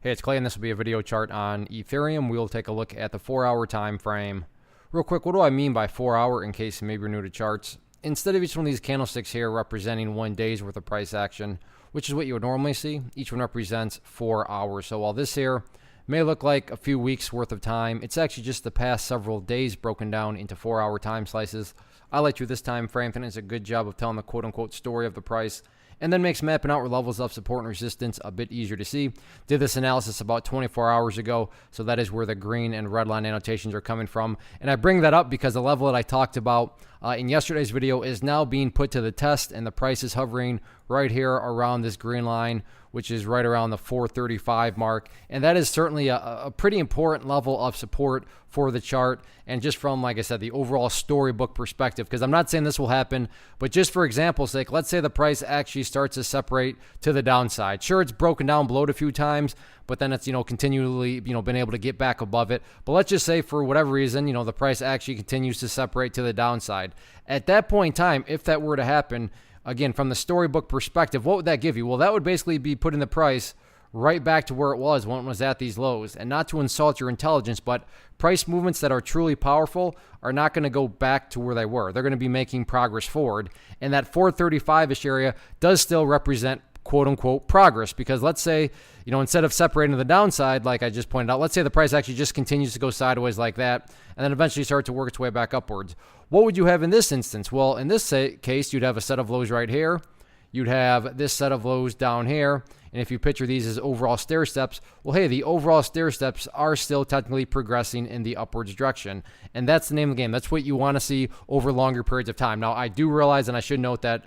Hey, it's Clay, and this will be a video chart on Ethereum. We'll take a look at the 4-hour time frame. Real quick, what do I mean by 4-hour in case maybe you're new to charts? Instead of each one of these candlesticks here representing 1 day's worth of price action, which is what you would normally see, each one represents 4 hours. So while this here may look like a few weeks worth of time, it's actually just the past several days broken down into 4-hour time slices. I like through this time frame, and it's a good job of telling the quote-unquote story of the price, and then makes mapping out levels of support and resistance a bit easier to see. Did this analysis about 24 hours ago, so that is where the green and red line annotations are coming from. And I bring that up because the level that I talked about in yesterday's video is now being put to the test, and the price is hovering right here around this green line, which is right around the 435 mark. And that is certainly a pretty important level of support for the chart. And just from, like I said, the overall storybook perspective, because I'm not saying this will happen, but just for example's sake, let's say the price actually starts to separate to the downside. Sure, it's broken down below it a few times, but then it's, continually, been able to get back above it. But let's just say for whatever reason, the price actually continues to separate to the downside. At that point in time, if that were to happen, again, from the storybook perspective, what would that give you? Well, that would basically be putting the price right back to where it was when it was at these lows. And not to insult your intelligence, but price movements that are truly powerful are not going to go back to where they were. They're going to be making progress forward. And that 435-ish area does still represent quote-unquote progress, because let's say, instead of separating to the downside, like I just pointed out, let's say the price actually just continues to go sideways like that, and then eventually start to work its way back upwards. What would you have in this instance? Well, in this case, you'd have a set of lows right here. You'd have this set of lows down here. And if you picture these as overall stair steps, well, hey, the overall stair steps are still technically progressing in the upwards direction. And that's the name of the game. That's what you want to see over longer periods of time. Now, I do realize, and I should note that,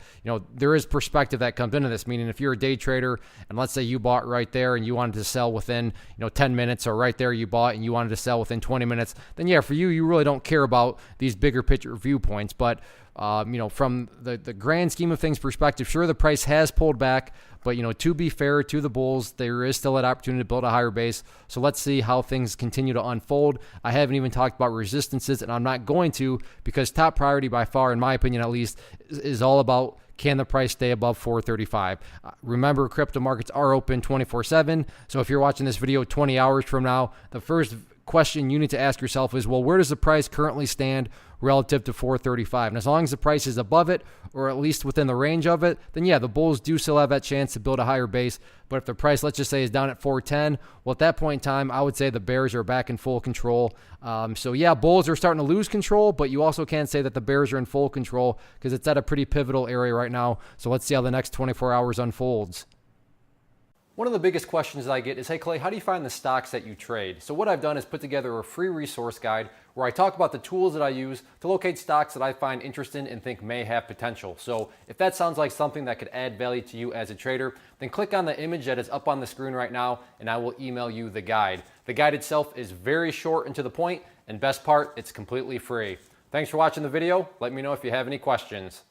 there is perspective that comes into this, meaning if you're a day trader and let's say you bought right there and you wanted to sell within, 10 minutes, or right there you bought and you wanted to sell within 20 minutes, then yeah, for you, you really don't care about these bigger picture viewpoints. But from the grand scheme of things perspective, sure, the price has pulled back, but, to be fair to the bulls, there is still an opportunity to build a higher base. So let's see how things continue to unfold. I haven't even talked about resistances, and I'm not going to, because top priority by far, in my opinion at least, is all about, can the price stay above 435? Remember, crypto markets are open 24/7. So if you're watching this video 20 hours from now, the first question you need to ask yourself is, well, where does the price currently stand relative to 435? And as long as the price is above it, or at least within the range of it, then yeah, the bulls do still have that chance to build a higher base. But if the price, let's just say, is down at 410, well, at that point in time, I would say the bears are back in full control. So yeah, bulls are starting to lose control, but you also can't say that the bears are in full control, because it's at a pretty pivotal area right now. So let's see how the next 24 hours unfolds. One of the biggest questions that I get is, hey Clay, how do you find the stocks that you trade? So what I've done is put together a free resource guide where I talk about the tools that I use to locate stocks that I find interesting and think may have potential. So if that sounds like something that could add value to you as a trader, then click on the image that is up on the screen right now and I will email you the guide. The guide itself is very short and to the point, and best part, it's completely free. Thanks for watching the video. Let me know if you have any questions.